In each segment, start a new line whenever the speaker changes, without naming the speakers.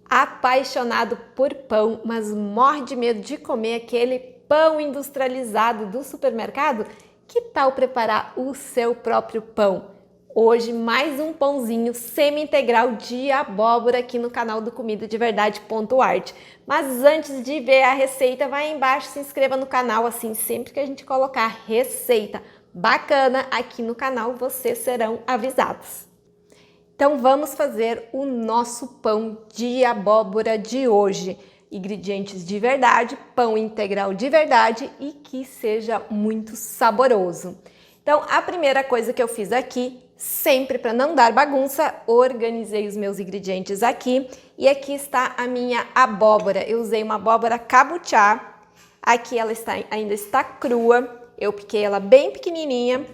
Apaixonado por pão, mas morre de medo de comer aquele pão industrializado do supermercado? Que tal preparar o seu próprio pão? Hoje, mais um pãozinho semi-integral de abóbora aqui no canal do Comida de Verdade.art. Mas antes de ver a receita, vai aí embaixo, se inscreva no canal, assim sempre que a gente colocar receita bacana aqui no canal, vocês serão avisados. Então vamos fazer o nosso pão de abóbora de hoje. Ingredientes de verdade, pão integral de verdade e que seja muito saboroso. Então a primeira coisa que eu fiz aqui, sempre para não dar bagunça, organizei os meus ingredientes aqui e aqui está a minha abóbora. Eu usei uma abóbora cabotiá, aqui ela ainda está crua, eu piquei ela bem pequenininha,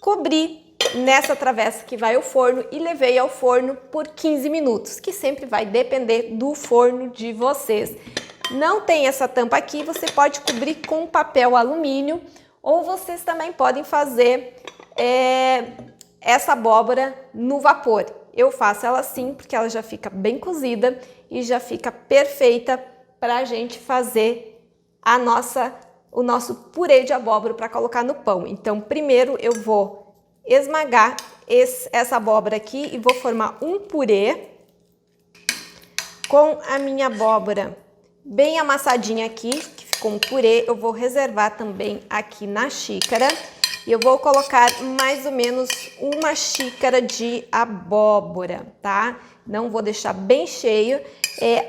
cobri nessa travessa que vai ao forno e levei ao forno por 15 minutos, que sempre vai depender do forno de vocês. Não tem essa tampa aqui, você pode cobrir com papel alumínio ou vocês também podem fazer essa abóbora no vapor. Eu faço ela assim porque ela já fica bem cozida e já fica perfeita para a gente fazer o nosso purê de abóbora para colocar no pão. Então primeiro eu vou esmagar essa abóbora aqui e vou formar um purê com a minha abóbora bem amassadinha aqui, que ficou um purê. Eu vou reservar também aqui na xícara e eu vou colocar mais ou menos uma xícara de abóbora, tá? Não vou deixar bem cheio.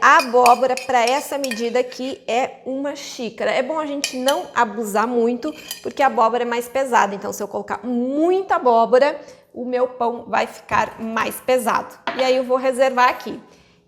A abóbora para essa medida aqui é uma xícara. É bom a gente não abusar muito, porque a abóbora é mais pesada. Então, se eu colocar muita abóbora, o meu pão vai ficar mais pesado. E aí eu vou reservar aqui.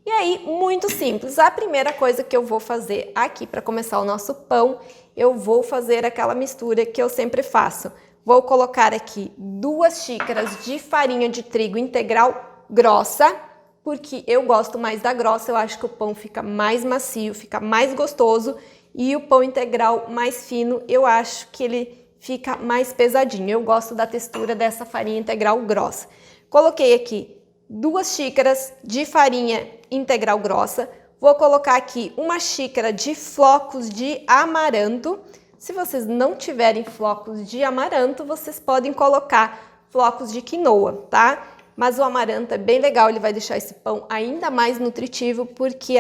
E aí, muito simples. A primeira coisa que eu vou fazer aqui para começar o nosso pão, eu vou fazer aquela mistura que eu sempre faço. Vou colocar aqui 2 xícaras de farinha de trigo integral grossa, porque eu gosto mais da grossa, eu acho que o pão fica mais macio, fica mais gostoso, e o pão integral mais fino, eu acho que ele fica mais pesadinho. Eu gosto da textura dessa farinha integral grossa. Coloquei aqui 2 xícaras de farinha integral grossa, vou colocar aqui 1 xícara de flocos de amaranto. Se vocês não tiverem flocos de amaranto, vocês podem colocar flocos de quinoa, tá? Mas o amaranto é bem legal, ele vai deixar esse pão ainda mais nutritivo, porque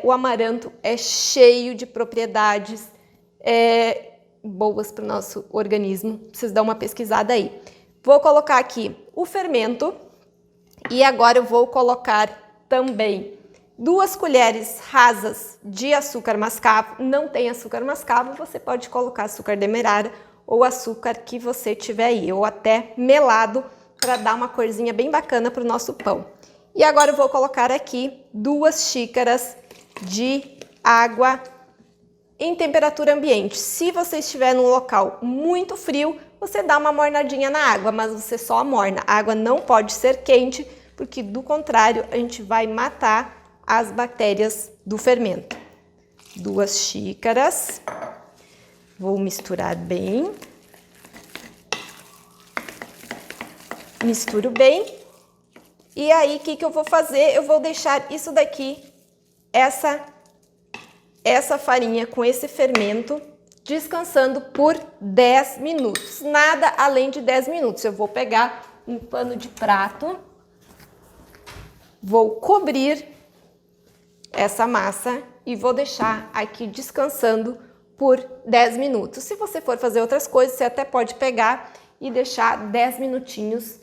o amaranto é cheio de propriedades boas para o nosso organismo. Vocês dão uma pesquisada aí. Vou colocar aqui o fermento e agora eu vou colocar também 2 colheres rasas de açúcar mascavo. Não tem açúcar mascavo, você pode colocar açúcar demerara ou açúcar que você tiver aí, ou até melado, para dar uma corzinha bem bacana para o nosso pão. E agora eu vou colocar aqui 2 xícaras de água em temperatura ambiente. Se você estiver num local muito frio, você dá uma mornadinha na água, mas você só amorna. A água não pode ser quente, porque do contrário a gente vai matar as bactérias do fermento. 2 xícaras. Vou misturar bem. Misturo bem. E aí, o que eu vou fazer? Eu vou deixar isso daqui, essa farinha com esse fermento, descansando por 10 minutos. Nada além de 10 minutos. Eu vou pegar um pano de prato, vou cobrir essa massa e vou deixar aqui descansando por 10 minutos. Se você for fazer outras coisas, você até pode pegar e deixar 10 minutinhos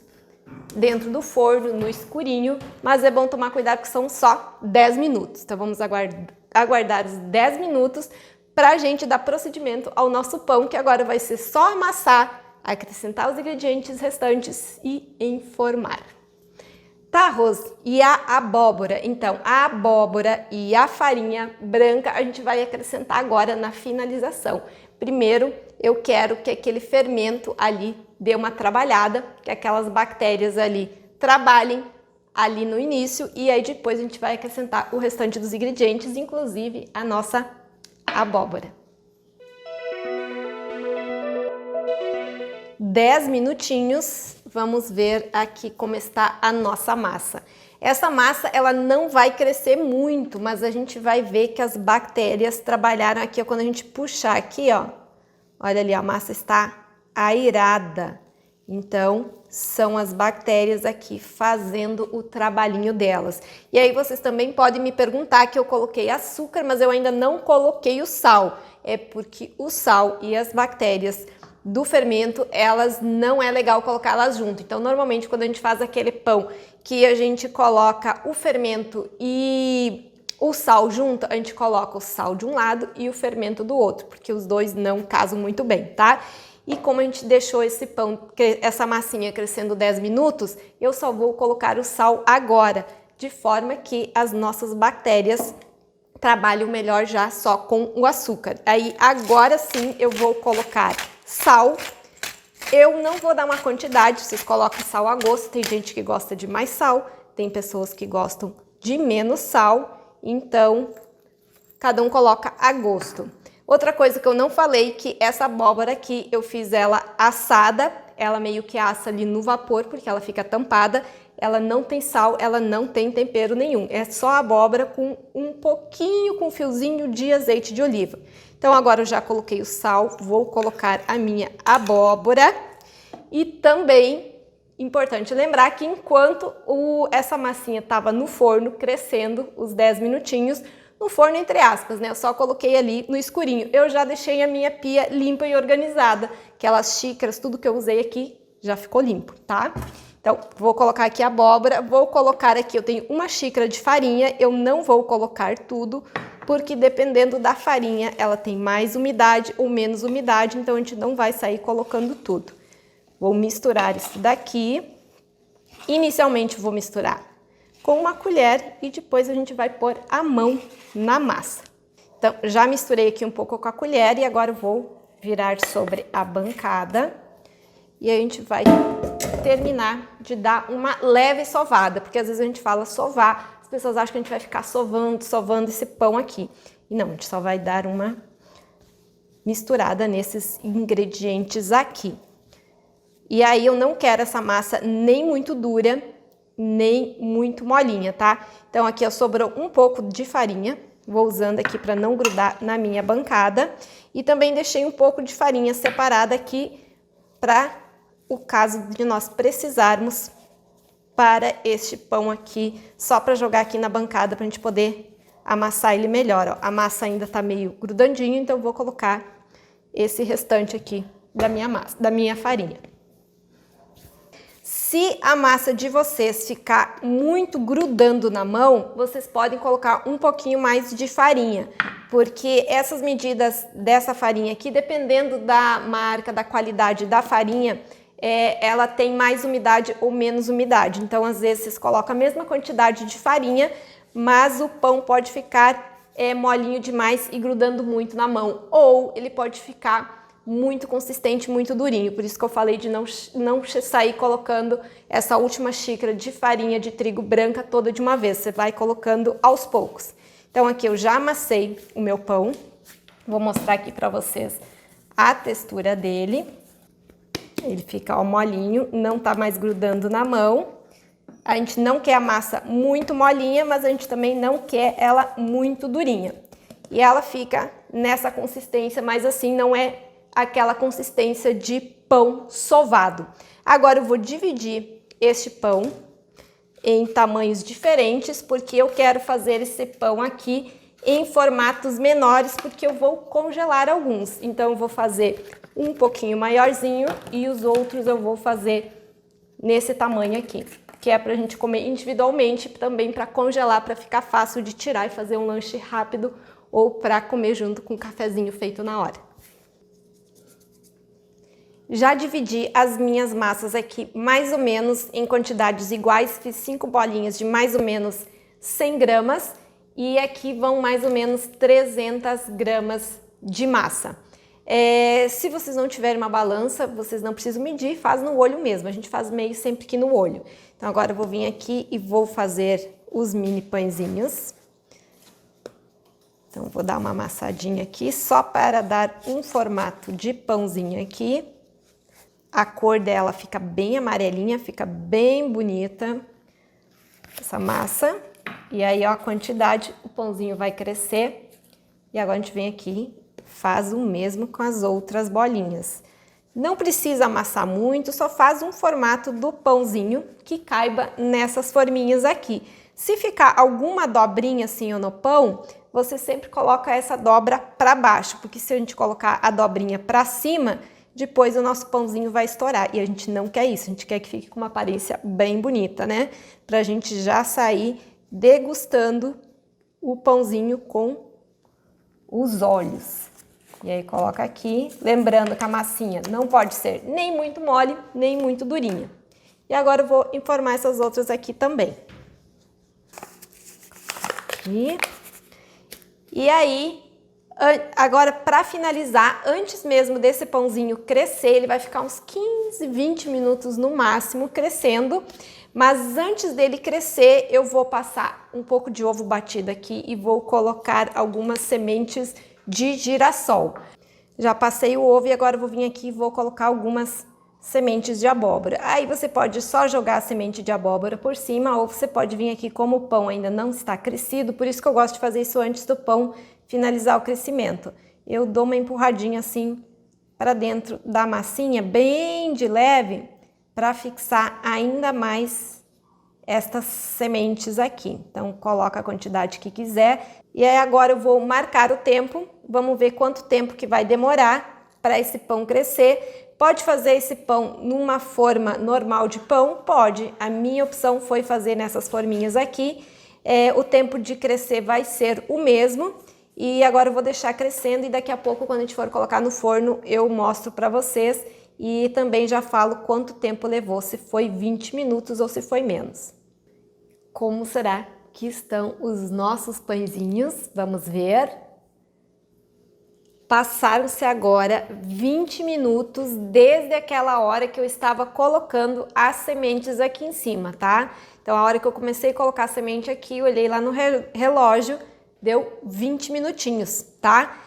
dentro do forno, no escurinho, mas é bom tomar cuidado que são só 10 minutos. Então vamos aguardar os 10 minutos para a gente dar procedimento ao nosso pão, que agora vai ser só amassar, acrescentar os ingredientes restantes e enformar. Tá, Rose? E a abóbora? Então, a abóbora e a farinha branca a gente vai acrescentar agora na finalização. Primeiro, eu quero que aquele fermento ali dê uma trabalhada, que aquelas bactérias ali trabalhem ali no início, e aí depois a gente vai acrescentar o restante dos ingredientes, inclusive a nossa abóbora. 10 minutinhos, vamos ver aqui como está a nossa massa. Essa massa, ela não vai crescer muito, mas a gente vai ver que as bactérias trabalharam aqui, ó, quando a gente puxar aqui, ó. Olha ali, a massa está airada. Então, são as bactérias aqui fazendo o trabalhinho delas. E aí vocês também podem me perguntar que eu coloquei açúcar, mas eu ainda não coloquei o sal. É porque o sal e as bactérias do fermento, elas não é legal colocá-las junto. Então, normalmente, quando a gente faz aquele pão que a gente coloca o fermento e o sal junto, a gente coloca o sal de um lado e o fermento do outro, porque os dois não casam muito bem, tá? E como a gente deixou esse pão, essa massinha crescendo 10 minutos, eu só vou colocar o sal agora, de forma que as nossas bactérias trabalham melhor já só com o açúcar. Aí agora sim eu vou colocar sal. Eu não vou dar uma quantidade, vocês colocam sal a gosto. Tem gente que gosta de mais sal, tem pessoas que gostam de menos sal, então cada um coloca a gosto. Outra coisa que eu não falei, que essa abóbora aqui eu fiz ela assada, ela meio que assa ali no vapor, porque ela fica tampada, ela não tem sal, ela não tem tempero nenhum, é só abóbora com um pouquinho, com um fiozinho de azeite de oliva. Então agora eu já coloquei o sal, vou colocar a minha abóbora e também, importante lembrar que enquanto essa massinha estava no forno crescendo, os 10 minutinhos, no forno entre aspas, né? Eu só coloquei ali no escurinho. Eu já deixei a minha pia limpa e organizada. Aquelas xícaras, tudo que eu usei aqui já ficou limpo, tá? Então, vou colocar aqui a abóbora, vou colocar aqui, eu tenho uma xícara de farinha, eu não vou colocar tudo, porque dependendo da farinha, ela tem mais umidade ou menos umidade, então a gente não vai sair colocando tudo. Vou misturar isso daqui. Inicialmente vou misturar com uma colher e depois a gente vai pôr a mão na massa. Então, já misturei aqui um pouco com a colher e agora eu vou virar sobre a bancada e a gente vai terminar de dar uma leve sovada, porque às vezes a gente fala sovar, as pessoas acham que a gente vai ficar sovando esse pão aqui. E não, a gente só vai dar uma misturada nesses ingredientes aqui. E aí eu não quero essa massa nem muito dura, nem muito molinha, tá? Então aqui ó, sobrou um pouco de farinha, vou usando aqui para não grudar na minha bancada. E também deixei um pouco de farinha separada aqui para o caso de nós precisarmos para este pão aqui, só para jogar aqui na bancada para a gente poder amassar ele melhor, ó. A massa ainda tá meio grudandinho, então vou colocar esse restante aqui da minha massa, da minha farinha. Se a massa de vocês ficar muito grudando na mão, vocês podem colocar um pouquinho mais de farinha, porque essas medidas dessa farinha aqui, dependendo da marca, da qualidade da farinha, ela tem mais umidade ou menos umidade. Então, às vezes, vocês colocam a mesma quantidade de farinha, mas o pão pode ficar molinho demais e grudando muito na mão, ou ele pode ficar muito consistente, muito durinho. Por isso que eu falei de não sair colocando essa última xícara de farinha de trigo branca toda de uma vez. Você vai colocando aos poucos. Então aqui eu já amassei o meu pão. Vou mostrar aqui para vocês a textura dele. Ele fica ó, molinho, não tá mais grudando na mão. A gente não quer a massa muito molinha, mas a gente também não quer ela muito durinha. E ela fica nessa consistência, mas assim não é aquela consistência de pão sovado. Agora eu vou dividir este pão em tamanhos diferentes, porque eu quero fazer esse pão aqui em formatos menores, porque eu vou congelar alguns. Então eu vou fazer um pouquinho maiorzinho e os outros eu vou fazer nesse tamanho aqui, que é pra gente comer individualmente, também para congelar, para ficar fácil de tirar e fazer um lanche rápido ou para comer junto com um cafezinho feito na hora. Já dividi as minhas massas aqui mais ou menos em quantidades iguais, fiz 5 bolinhas de mais ou menos 100 gramas e aqui vão mais ou menos 300 gramas de massa. Se vocês não tiverem uma balança, vocês não precisam medir, faz no olho mesmo, a gente faz meio sempre que no olho. Então agora eu vou vir aqui e vou fazer os mini pãezinhos. Então vou dar uma amassadinha aqui só para dar um formato de pãozinho aqui. A cor dela fica bem amarelinha, fica bem bonita. essa massa. E aí, ó, a quantidade, o pãozinho vai crescer. E agora a gente vem aqui, faz o mesmo com as outras bolinhas. Não precisa amassar muito, só faz um formato do pãozinho que caiba nessas forminhas aqui. Se ficar alguma dobrinha assim no pão, você sempre coloca essa dobra para baixo, porque se a gente colocar a dobrinha para cima, depois o nosso pãozinho vai estourar. E a gente não quer isso, a gente quer que fique com uma aparência bem bonita, né? Pra gente já sair degustando o pãozinho com os olhos. E aí coloca aqui, lembrando que a massinha não pode ser nem muito mole, nem muito durinha. E agora eu vou informar essas outras aqui também. Aqui. E aí, agora para finalizar, antes mesmo desse pãozinho crescer, ele vai ficar uns 15, 20 minutos no máximo crescendo. Mas antes dele crescer, eu vou passar um pouco de ovo batido aqui e vou colocar algumas sementes de girassol. Já passei o ovo e agora eu vou vir aqui e vou colocar algumas sementes de abóbora. Aí você pode só jogar a semente de abóbora por cima ou você pode vir aqui, como o pão ainda não está crescido, por isso que eu gosto de fazer isso antes do pão finalizar o crescimento. Eu dou uma empurradinha assim para dentro da massinha, bem de leve, para fixar ainda mais estas sementes aqui. Então, coloca a quantidade que quiser. E aí agora eu vou marcar o tempo. Vamos ver quanto tempo que vai demorar para esse pão crescer. Pode fazer esse pão numa forma normal de pão? Pode. A minha opção foi fazer nessas forminhas aqui. O tempo de crescer vai ser o mesmo. E agora eu vou deixar crescendo e daqui a pouco, quando a gente for colocar no forno, eu mostro para vocês. E também já falo quanto tempo levou, se foi 20 minutos ou se foi menos. Como será que estão os nossos pãezinhos? Vamos ver. Passaram-se agora 20 minutos desde aquela hora que eu estava colocando as sementes aqui em cima, tá? Então, a hora que eu comecei a colocar a semente aqui, eu olhei lá no relógio, deu 20 minutinhos, tá?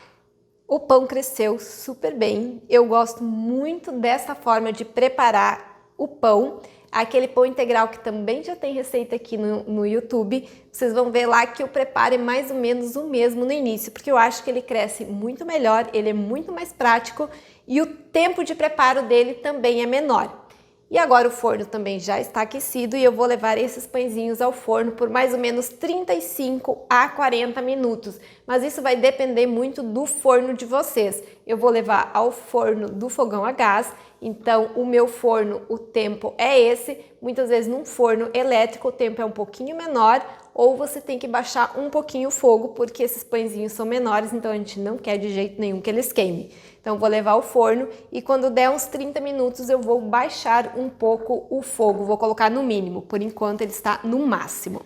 O pão cresceu super bem. Eu gosto muito dessa forma de preparar o pão. Aquele pão integral que também já tem receita aqui no YouTube. Vocês vão ver lá que eu preparo mais ou menos o mesmo no início, porque eu acho que ele cresce muito melhor, ele é muito mais prático e o tempo de preparo dele também é menor. E agora o forno também já está aquecido e eu vou levar esses pãezinhos ao forno por mais ou menos 35 a 40 minutos. Mas isso vai depender muito do forno de vocês. Eu vou levar ao forno do fogão a gás, então o meu forno, o tempo é esse. Muitas vezes num forno elétrico o tempo é um pouquinho menor ou você tem que baixar um pouquinho o fogo porque esses pãezinhos são menores, então a gente não quer de jeito nenhum que eles queimem. Então vou levar ao forno e quando der uns 30 minutos eu vou baixar um pouco o fogo, vou colocar no mínimo, por enquanto ele está no máximo.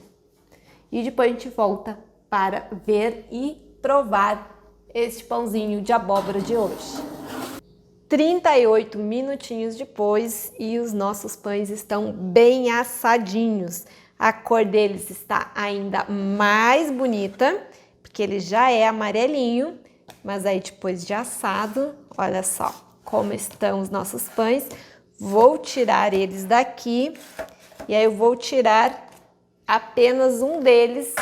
E depois a gente volta para ver e provar este pãozinho de abóbora de hoje. 38 minutinhos depois e os nossos pães estão bem assadinhos. A cor deles está ainda mais bonita, porque ele já é amarelinho. Mas aí depois de assado, olha só como estão os nossos pães. Vou tirar eles daqui e aí eu vou tirar apenas um deles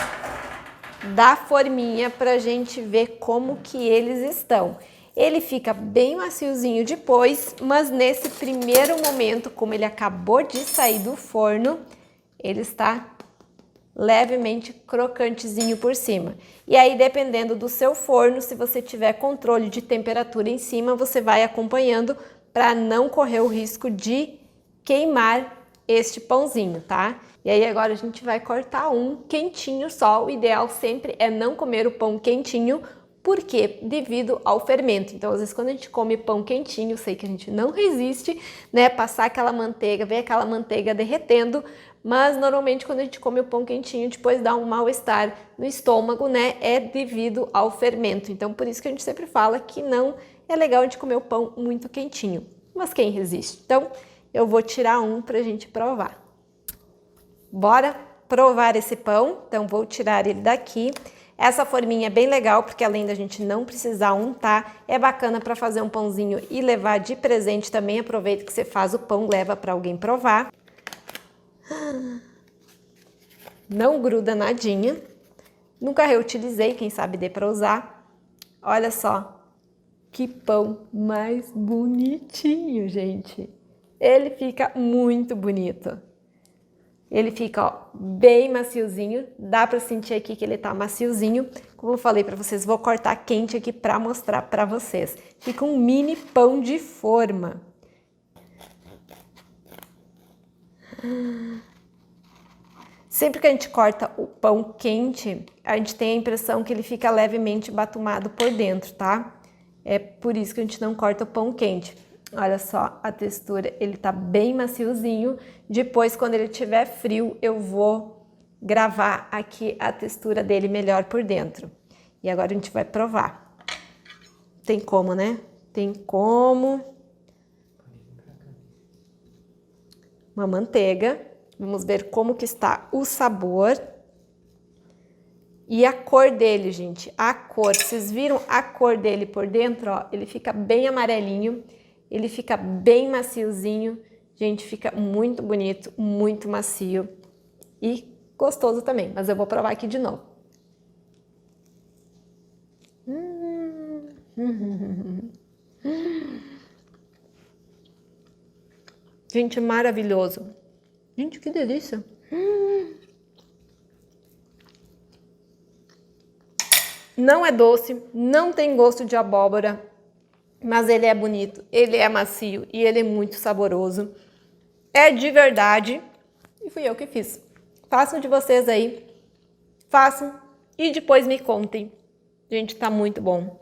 da forminha para a gente ver como que eles estão. Ele fica bem maciozinho depois, mas nesse primeiro momento, como ele acabou de sair do forno, ele está levemente crocantezinho por cima. E aí, dependendo do seu forno, se você tiver controle de temperatura em cima, você vai acompanhando para não correr o risco de queimar este pãozinho, tá? E aí agora a gente vai cortar um quentinho só. O ideal sempre é não comer o pão quentinho, por quê? Devido ao fermento. Então, às vezes, quando a gente come pão quentinho, eu sei que a gente não resiste, né? Passar aquela manteiga, ver aquela manteiga derretendo, mas normalmente quando a gente come o pão quentinho, depois dá um mal-estar no estômago, né? É devido ao fermento. Então, por isso que a gente sempre fala que não é legal a gente comer o pão muito quentinho. Mas quem resiste? Então, eu vou tirar um pra gente provar. Bora provar esse pão? Então, vou tirar ele daqui. Essa forminha é bem legal, porque além da gente não precisar untar, é bacana para fazer um pãozinho e levar de presente também. Aproveita que você faz o pão, leva para alguém provar. não gruda nadinha. Nunca reutilizei, quem sabe dê para usar. Olha só, que pão mais bonitinho, gente. Ele fica muito bonito. Ele fica, ó, bem maciozinho. Dá para sentir aqui que ele tá maciozinho. Como eu falei para vocês, vou cortar quente aqui para mostrar para vocês. Fica um mini pão de forma. Sempre que a gente corta o pão quente, a gente tem a impressão que ele fica levemente batumado por dentro, tá? É por isso que a gente não corta o pão quente. Olha só a textura, ele tá bem maciozinho. Depois, quando ele estiver frio, eu vou gravar aqui a textura dele melhor por dentro. E agora a gente vai provar. Tem como, né? Tem como. Uma manteiga. Vamos ver como que está o sabor. E a cor dele, gente. A cor. Vocês viram a cor dele por dentro? Ó, ele fica bem amarelinho. Ele fica bem maciozinho. Gente, fica muito bonito, muito macio. E gostoso também. Mas eu vou provar aqui de novo. Gente, maravilhoso. Gente, que delícia. Não é doce, não tem gosto de abóbora, mas ele é bonito, ele é macio e ele é muito saboroso. É de verdade e fui eu que fiz. Façam de vocês aí, façam e depois me contem. Gente, tá muito bom.